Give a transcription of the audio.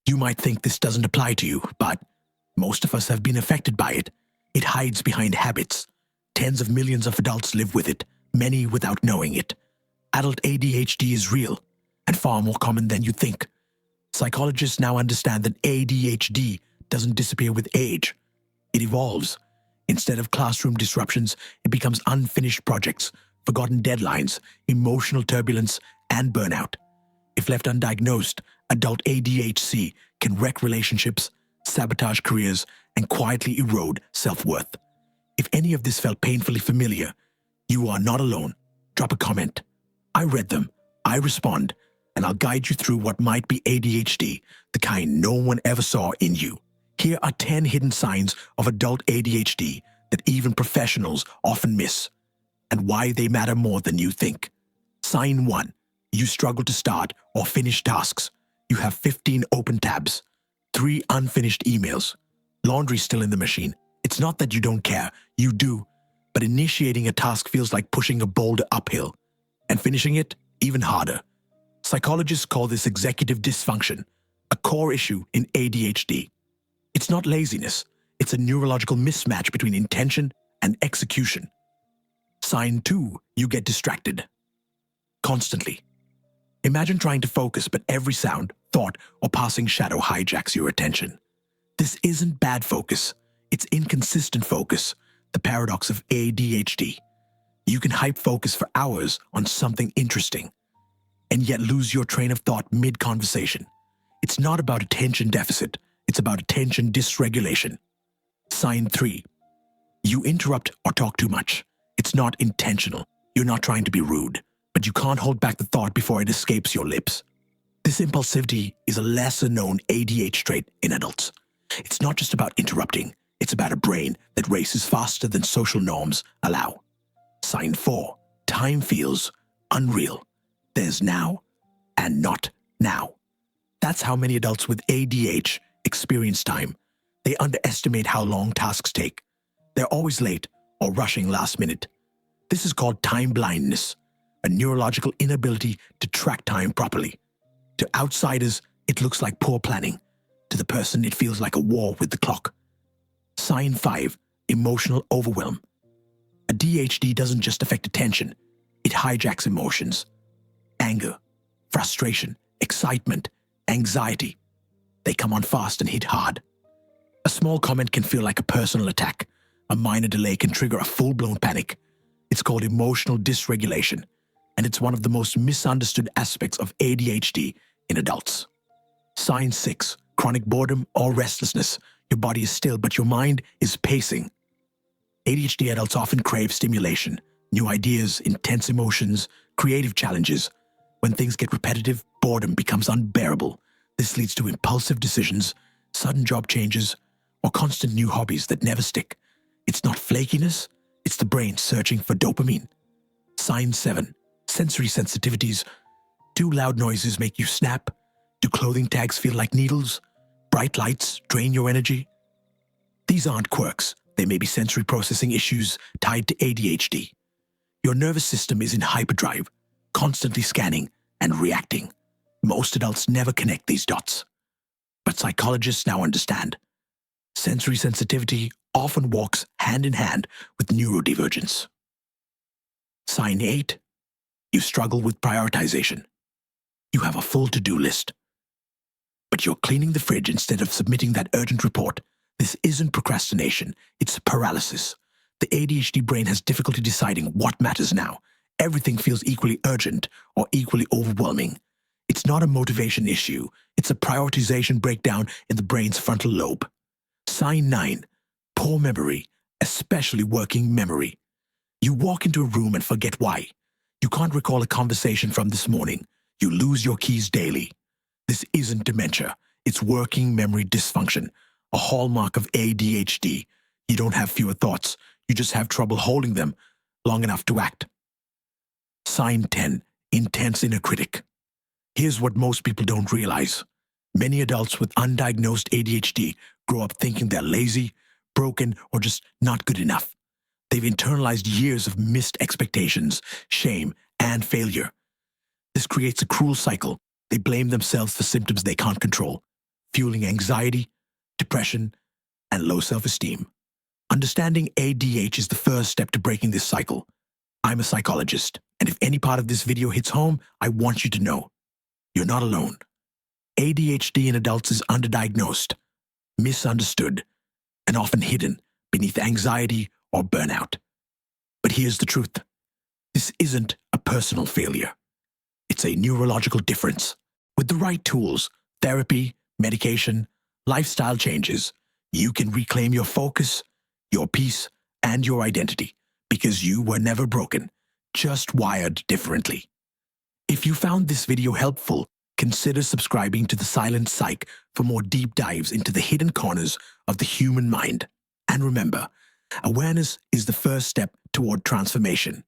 You might think this doesn't apply to you, but most of us have been affected by it. It hides behind habits. Tens of millions of adults live with it, many without knowing it. Adult ADHD is real and far more common than you think. Psychologists now understand that ADHD doesn't disappear with age. It evolves. Instead of classroom disruptions, it becomes unfinished projects, forgotten deadlines, emotional turbulence, and burnout. If left undiagnosed, adult ADHD can wreck relationships, sabotage careers, and quietly erode self-worth. If any of this felt painfully familiar, you are not alone. Drop a comment. I read them, I respond, and I'll guide you through what might be ADHD, the kind no one ever saw in you. Here are 10 hidden signs of adult ADHD that even professionals often miss, and why they matter more than you think. Sign 1. You struggle to start or finish tasks. You have 15 open tabs, 3 unfinished emails, laundry still in the machine. It's not that you don't care, you do, but initiating a task feels like pushing a boulder uphill, and finishing it even harder. Psychologists call this executive dysfunction, a core issue in ADHD. It's not laziness, it's a neurological mismatch between intention and execution. Sign 2, you get distracted. Constantly. Imagine trying to focus, but every sound, thought, or passing shadow hijacks your attention. This isn't bad focus, it's inconsistent focus, the paradox of ADHD. You can hyper-focus for hours on something interesting, and yet lose your train of thought mid-conversation. It's not about attention deficit, it's about attention dysregulation. Sign 3. You interrupt or talk too much. It's not intentional. You're not trying to be rude, but you can't hold back the thought before it escapes your lips. This impulsivity is a lesser-known ADHD trait in adults. It's not just about interrupting, it's about a brain that races faster than social norms allow. Sign 4. Time feels unreal. There's now and not now. That's how many adults with ADHD experience time. They underestimate how long tasks take. They're always late or rushing last minute. This is called time blindness, a neurological inability to track time properly. To outsiders, it looks like poor planning. To the person, it feels like a war with the clock. Sign 5. Emotional overwhelm. ADHD doesn't just affect attention, it hijacks emotions. Anger, frustration, excitement, anxiety. They come on fast and hit hard. A small comment can feel like a personal attack. A minor delay can trigger a full-blown panic. It's called emotional dysregulation, and it's one of the most misunderstood aspects of ADHD in adults. Sign 6. Chronic boredom or restlessness. Your body is still, but your mind is pacing. ADHD adults often crave stimulation, new ideas, intense emotions, creative challenges. When things get repetitive, boredom becomes unbearable. This leads to impulsive decisions, sudden job changes, or constant new hobbies that never stick. It's not flakiness, it's the brain searching for dopamine. Sign 7. Sensory sensitivities. Do loud noises make you snap? Do clothing tags feel like needles? Bright lights drain your energy? These aren't quirks. They may be sensory processing issues tied to ADHD. Your nervous system is in hyperdrive, constantly scanning and reacting. Most adults never connect these dots. But psychologists now understand. Sensory sensitivity often walks hand in hand with neurodivergence. Sign 8. You struggle with prioritization. You have a full to-do list, but you're cleaning the fridge instead of submitting that urgent report. This isn't procrastination, it's paralysis. The ADHD brain has difficulty deciding what matters now. Everything feels equally urgent or equally overwhelming. It's not a motivation issue, it's a prioritization breakdown in the brain's frontal lobe. Sign 9. Poor memory, especially working memory. You walk into a room and forget why. You can't recall a conversation from this morning. You lose your keys daily. This isn't dementia, it's working memory dysfunction, a hallmark of ADHD. You don't have fewer thoughts, you just have trouble holding them long enough to act. Sign 10. Intense inner critic. Here's what most people don't realize. Many adults with undiagnosed ADHD grow up thinking they're lazy, broken, or just not good enough. They've internalized years of missed expectations, shame, and failure. This creates a cruel cycle. They blame themselves for symptoms they can't control. fueling anxiety, depression, and low self-esteem. Understanding ADHD is the first step to breaking this cycle. I'm a psychologist, and if any part of this video hits home, I want you to know you're not alone. ADHD in adults is underdiagnosed, misunderstood, and often hidden beneath anxiety or burnout. But here's the truth. This isn't a personal failure. It's a neurological difference. With the right tools, therapy, medication, lifestyle changes, you can reclaim your focus, your peace, and your identity, because you were never broken, just wired differently. If you found this video helpful, consider subscribing to The Silent Psych for more deep dives into the hidden corners of the human mind. And remember, awareness is the first step toward transformation.